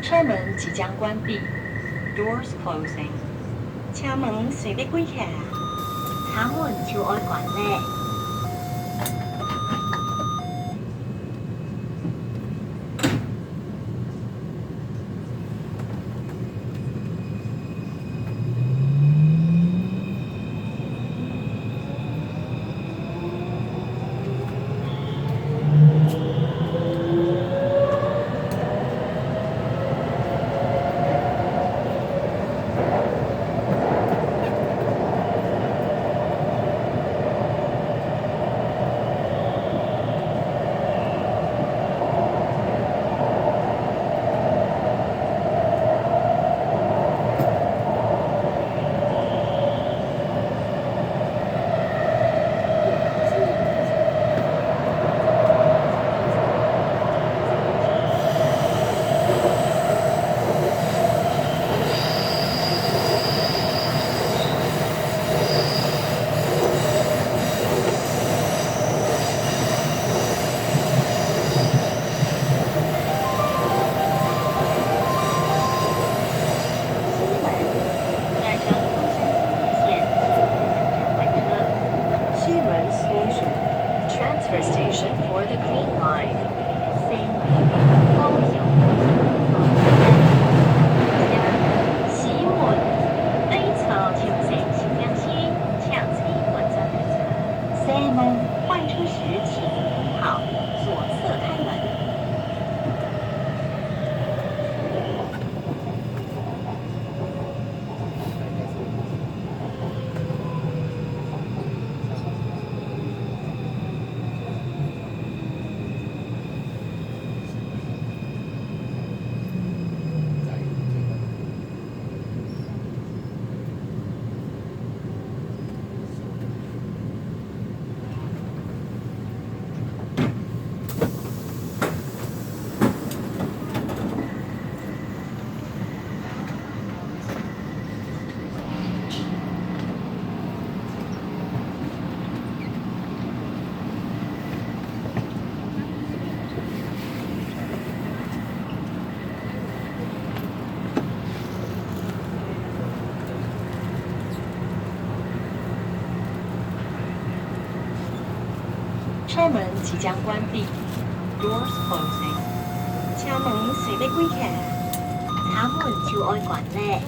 车门即将关闭。 Doors closing. 车门随要关起来啊！车门就爱关咧。Transfer station for the Green Line. 西门 A 侧请先请两心，抢车混战列车。西门换车时请扶好，左侧开门。车门即将关闭。 Doors closing. 车门随要关起来啊！车门就爱关咧。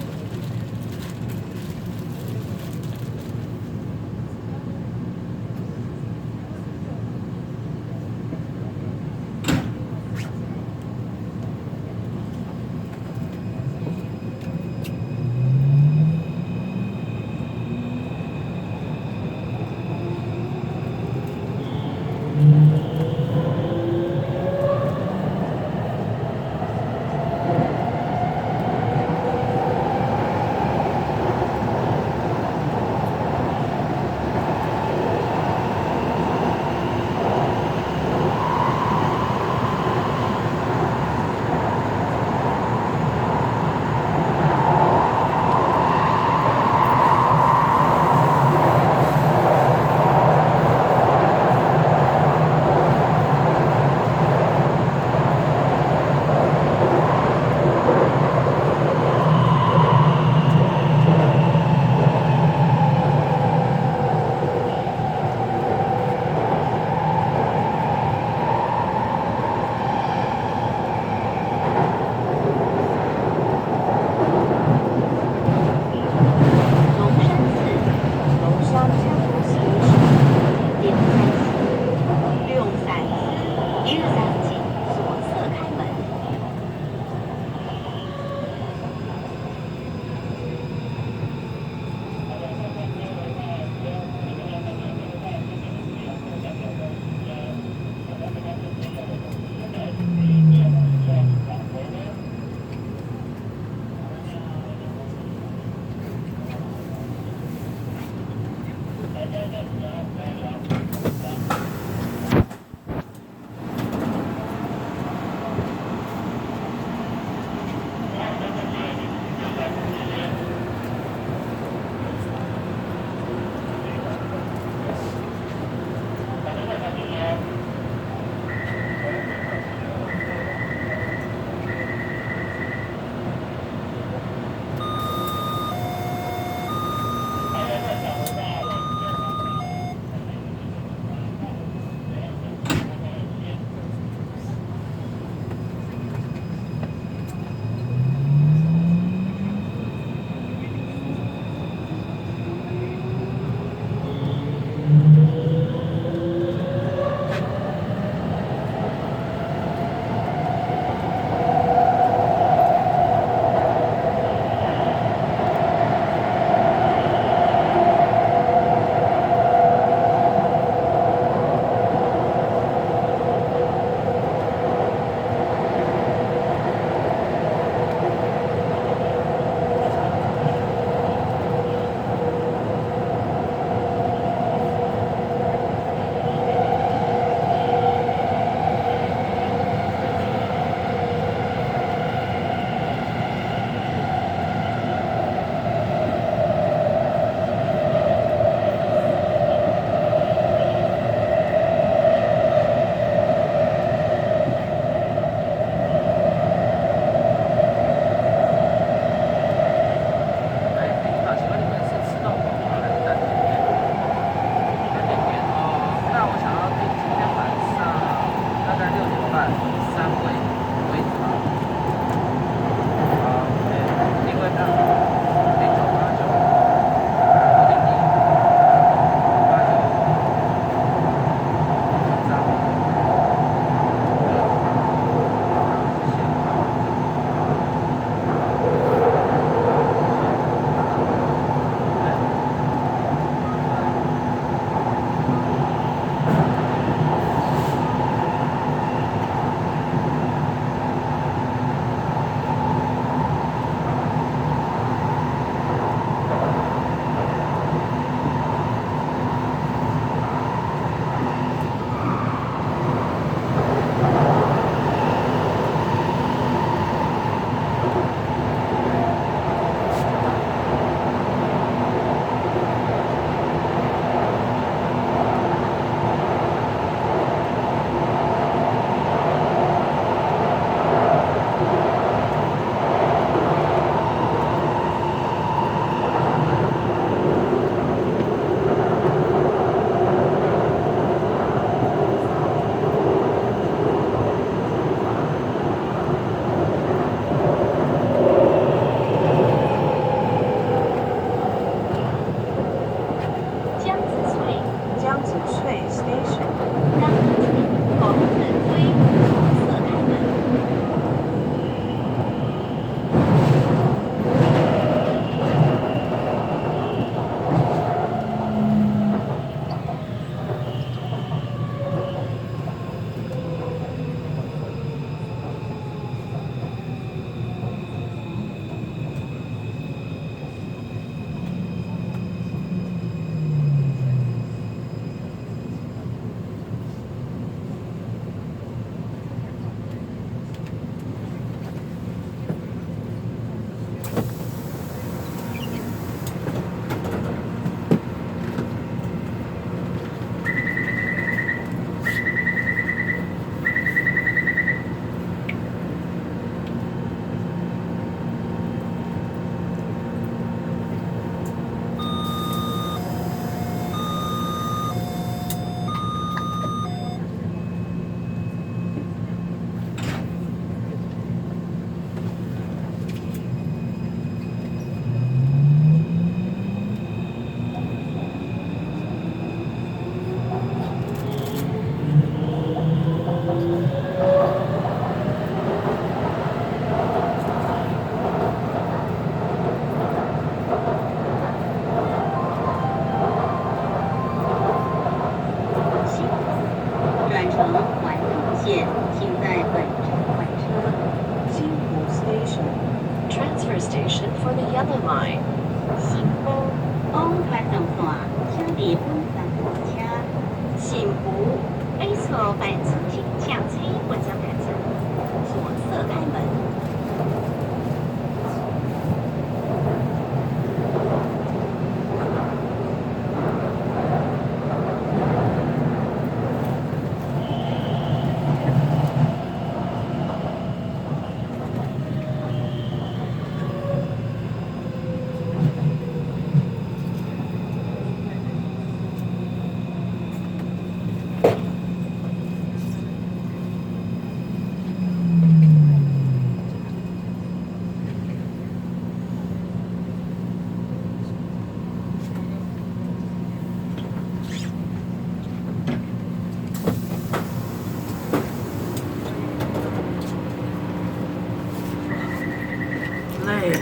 呀，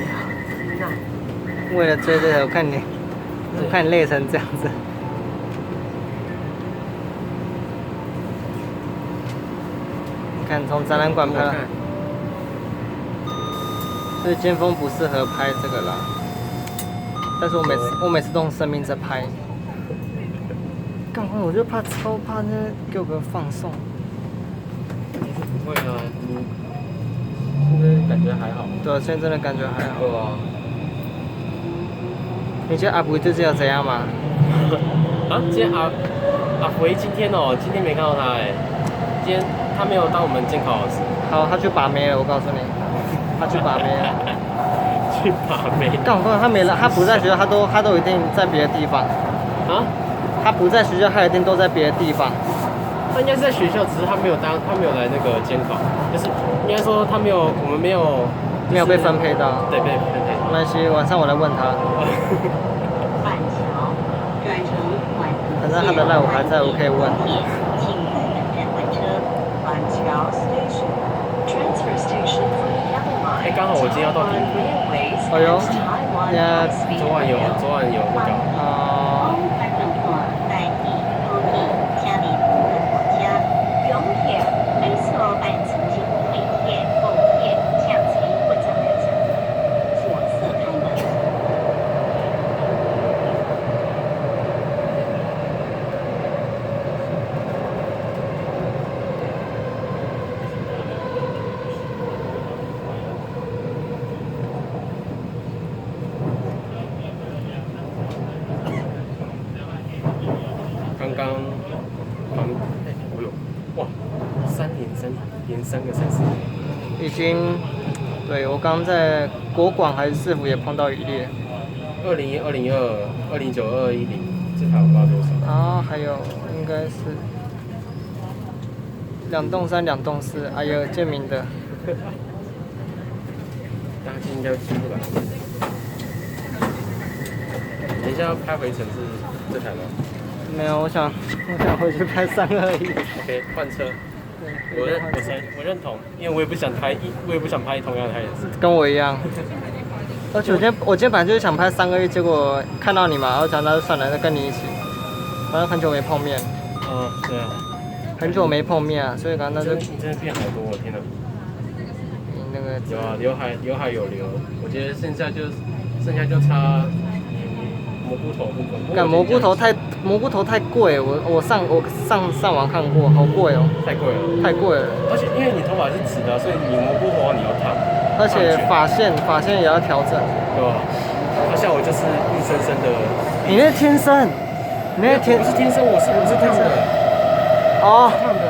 那为了追这个，我看你累成这样子。你看从展览馆拍了，所以尖峰不适合拍这个啦。但是我每次都用生命在拍。干嘛？我就超怕那给我个放送。不会啊，现在感觉还好。对啊，现在真的感觉还好。对啊。你觉得阿布最近要怎样吗？啊，今天阿回今天没看到他哎，今天他没有当我们监考老师。好，他去把妹了，我告诉你，他去把妹了。去把妹。但我告诉你，他没了，他不在学校，他都一定在别的地方。啊？他不在学校，他一定都在别的地方。他应该是在学校，只是他没有来那个监考，就是应该说我们没有被分配到。对，被分配到。没关系，晚上我来问他。板桥转乘环反正他的赖我还在，我可以问。请日本站换车。板桥 Station Transfer station for the Yellow Line. 刚好我今天要到底。哎呦，昨晚有那个。哦。在地多地家里不能我家。永遠呢座板曾經每天某天向前或者來者，左側開門。刚刚我有哇连三个城市。已经，对我刚在国广还是市府也碰到雨列。2021、2022、2009、2210，这台我不知道多少。然后还有应该是2栋3、2栋4，还有建明的。大家应该进不来。等一下要拍回城是这台吗？没有，我想回去拍321。OK， 换车。我认同，因为我也不想拍同样的台也是。跟我一样。而且我今天本来就是想拍321，结果看到你嘛，然后想那就算了，再跟你一起。反正很久没碰面。对啊。很久没碰面啊，所以刚刚那就。你真的变好多，我天哪！你那个。有啊，刘海有留，我觉得剩下就差。蘑菇头部分，干蘑菇头太贵，我上网看过，好贵哦。太贵了。太贵了。而且因为你头发是直的，所以你蘑菇头你要烫。而且发线也要调整。对吧？像我就是硬生生的。你那天生？你那天？不是天生，我是烫的。哦。烫的。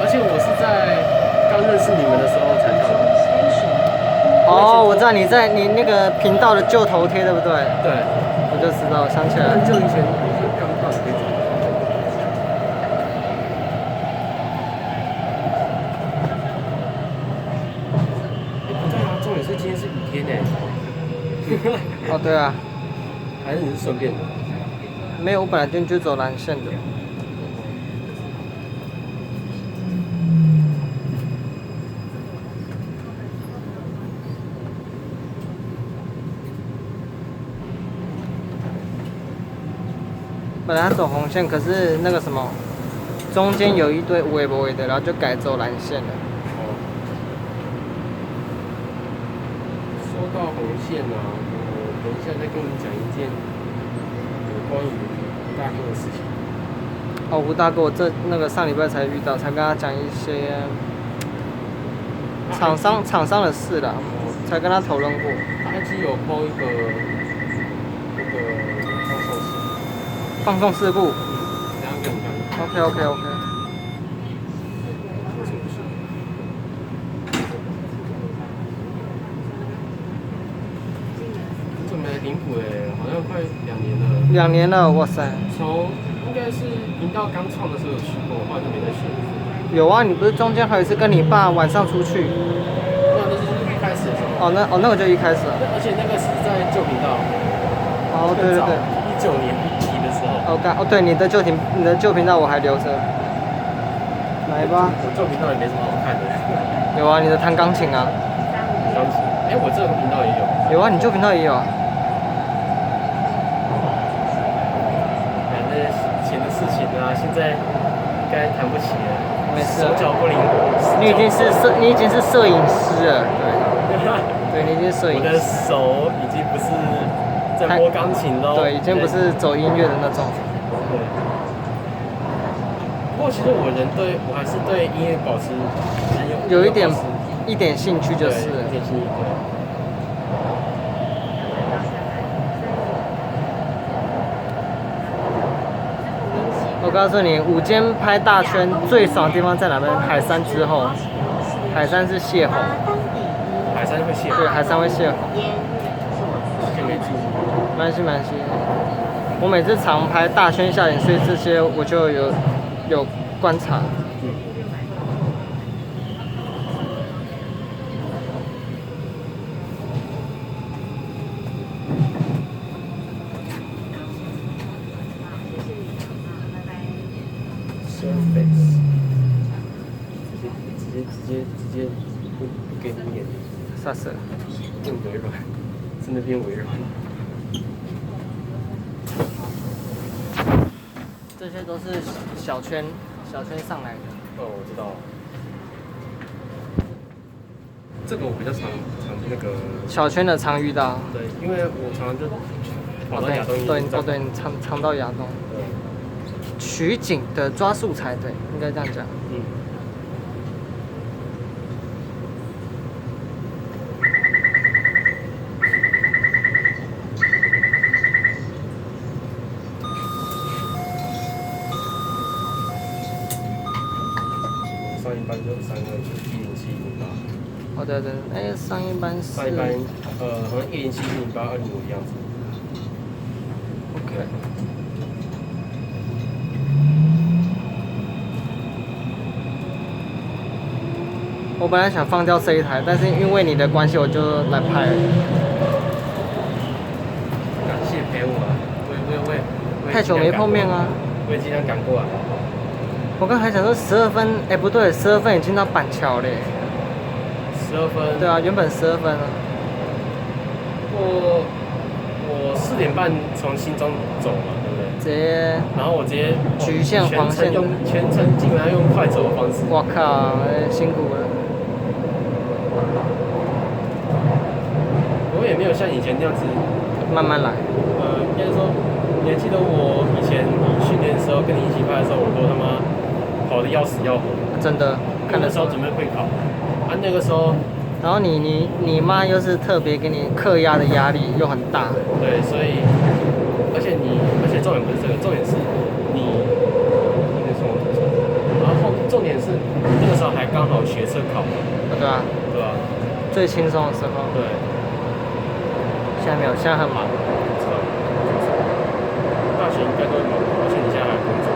而且我是在刚认识你们的时候才烫的。哦，我知道你那个频道的旧头贴，对不对？对。我就知道，想起来了。很久以前我是刚烫的。不对啊，重点是今天是雨天呢。哦，对啊。还是你是顺便的？没有，我本来今天就走蓝线的。本来走红线，可是那个什么，中间有一堆微博的，然后就改走蓝线了。说到红线啊，我等一下再跟你讲一件有关于吴大哥的事情。哦，吴大哥，我那个上礼拜才遇到，才跟他讲一些厂商的事啦，才跟他讨论过。他 IG 有 po 一个那个放送事故。等下给你看。OK。这么离谱哎，好像快2年了。2年了，哇塞！从应该是频道刚创的时候有去过，后来就没再去。有啊，你不是中间还有一次跟你爸晚上出去？那是一开始的时候。那个就一开始了。而且那个是在旧频道。哦，对。19年底的时候。对，你的旧频道我还留着。来吧。我旧频道也没什么好看的。有啊，你的弹钢琴啊。钢琴。哎，我这个频道也有。有啊，你旧频道也有啊。反正以前的事情啊，现在应该谈不起了。没事手脚不灵活。你已经是摄影师了，对，对，你已经是摄影我的师。手已经不是在摸钢琴喽。对，已经不是走音乐的那种。对。不过其实我还是对音乐保持有一点兴趣就是了。一点兴趣。我告诉你，午间拍大圈最爽的地方在哪边？海山之后，海山是泄洪，海山会泄洪。对，海山会泄洪。可以没注意。没关系，没关系。我每次常拍大圈下影，所以这些我就有观察。Surface，直接不给你演，啥事？变微软，真的变微软。这些都是小圈上来的。哦，我知道。这个我比较常那个。小圈的常遇到。对，因为我常常就跑到亚东医院。对，你常到亚东。对。取景的抓素材，对，应该这样讲。嗯。上一班就107-108。哦，对，哎，上一班是。上一班好像107-108-205的样子。OK。我本来想放掉这一台，但是因为你的关系，我就来拍了。感谢陪我啊！我太久没碰面啊！我也尽量赶过来。我刚还想说12分，哎，不对，12分已经到板桥嘞。12分。对啊，原本12分啊。我4点半从新庄走嘛，对不对？直接。然后我直接局限黄线。全程基本上用快走的方式。我靠，辛苦了。我也没有像以前那样子慢慢来。应该说，你还记得我以前训练的时候跟你一起拍的时候，我都他妈跑得要死要活。真的。看的时候准备会考，啊那个时候。然后你妈又是特别给你课压的压力又很大。对，所以而且重点不是这个，重点是你那时候然后重点是那个时候还刚好学车考。对啊。对吧？最轻松的时候。对。现在没有，现在很忙。大学应该都会忙，而且你现在还工作。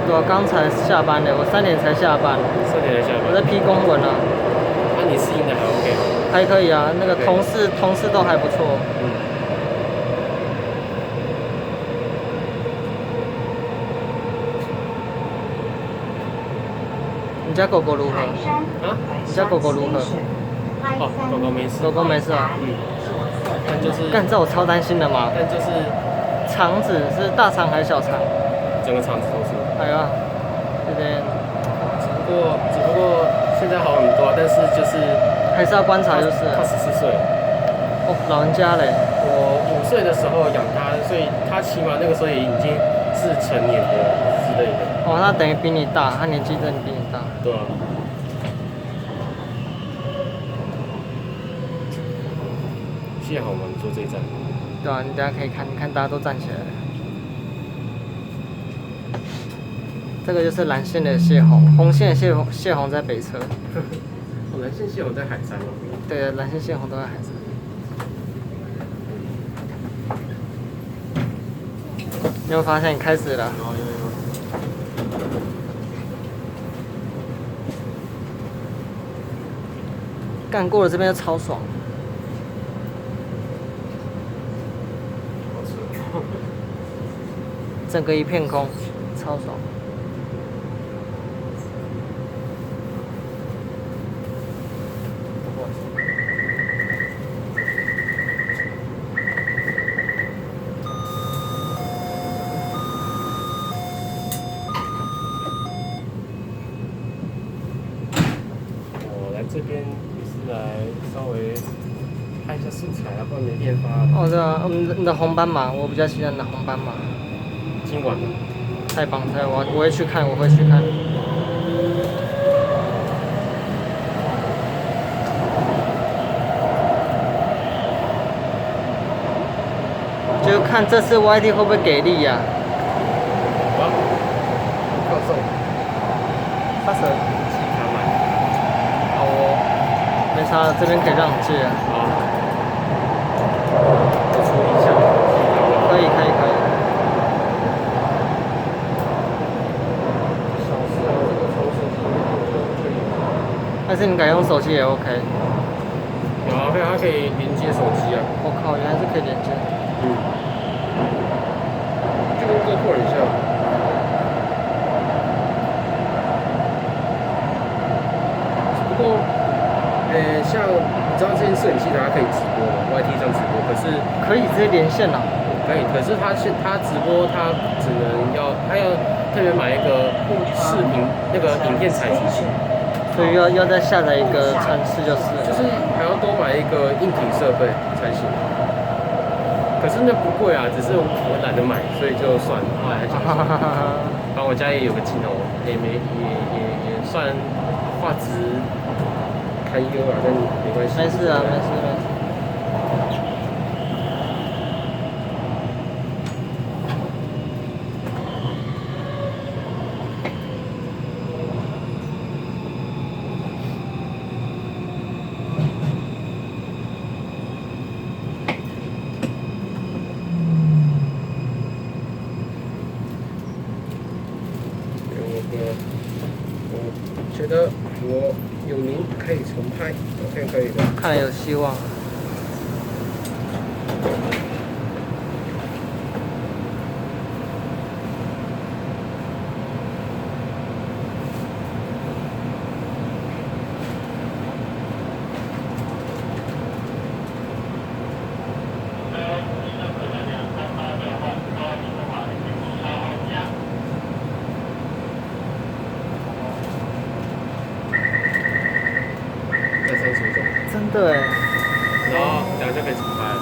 对啊，刚才下班的，我3点才下班。3点才下班。我在批公文啊。那你适应的还 OK 吗？还可以啊，那个同事都还不错。嗯。你家狗狗如何？啊？你家狗狗如何？哦，狗狗没事。狗狗没事啊。嗯。但就是。干，这我超担心的嘛。但就是肠子是大肠还是小肠？整个肠子都是。哎呀，这边。只不过现在好很多，但是就是还是要观察，就是。他14岁。哦，老人家嘞。我5岁的时候养他，所以他起码那个时候也已经是成年的之类的。哦，那等于比你大，他年纪真的比你大。对啊。谢好吗？你坐这一站。对啊，你等下可以看，你看大家都站起来了。这个就是蓝线的泄洪，红线的泄洪在北侧。哦，蓝线泄洪在海山哦。对，蓝线泄洪都在海山。你有发现你开始了？有。干过了这边就超爽。整个一片空，超爽。这边也是来稍微拍一下素材啊，不然没电发。哦，对啊，你的红斑马，我比较喜欢你的红斑马。今晚的。太棒太棒，我会去看，我会去看。就看这次 YT 会不会给力呀、好，放送。发射。其他买。好哦，没差，这边可以让你借啊。好。我处理一下。可以可以可以。小事啊，这个从手机就可以。但是你改用手机也 OK。有啊，它可以连接手机啊。我靠，原来是可以连接。嗯。就跟GoPro很像。不过，像你知道这件摄影器它可以直播吗 ？YT 上直播，可是可以直接连线了、可以，可是它直播它只能它要特别买一个视频那个影片采集器，所以要再下载一个程式就是了。就是还要多买一个硬体设备才行。可是那不贵啊，只是我懒得买，所以就算了。后来还想说，反正我家也有个镜头，也算画质堪忧啊，但没关系。没事啊，没事没事。我觉得我有您可以重拍，好像可以的。看来有希望。在30分钟。真的哎。然后等下就可以重拍了。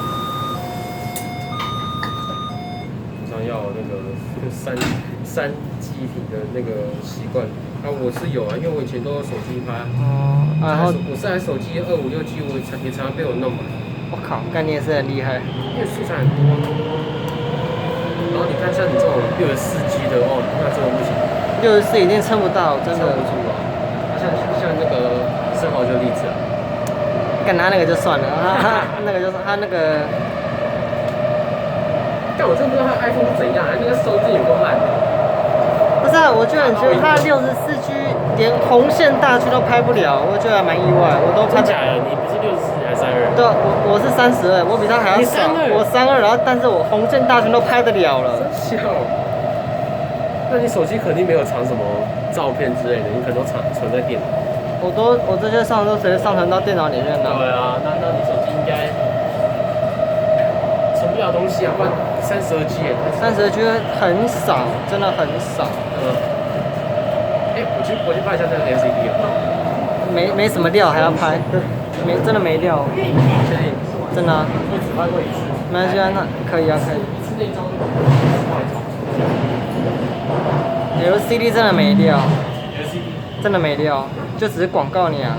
平常要有那个三机体的那个习惯。啊，我是有啊，因为我以前都用手机拍。哦，然后我这台手机256G，也常常被我弄满。我靠，干你也是很厉害。因为素材很多。然后你看像你这种64G 的哦，那真的不行。64一定撑不到，真的。撑不住啊。像那个生蚝就例子啊。干他那个就算了，他那个就是他那个。但我真不知道他 iPhone 是怎样，那个收字有够烂的。不是啊，我就很觉得他64G 连红线大区都拍不了，我觉得还蛮意外。我都真假的？你不是64还是32？对，我是32，我比他还要少。我32，然后但是我红线大圈都拍得了了。真笑。那你手机肯定没有藏什么照片之类的，你可能都存在电脑。我这些上都直接上传到电脑里面了。对啊，那你手机应该存不了东西啊，不然32G 32G 很少，真的很少。我去拍一下这个 LCD 啊。没什么料还要拍，真的没料。确定？真的啊。我只拍过一次。没关系啊，那可以啊，可以。一次那张LCD 真的没料。LCD 真的没料，就只是广告你啊。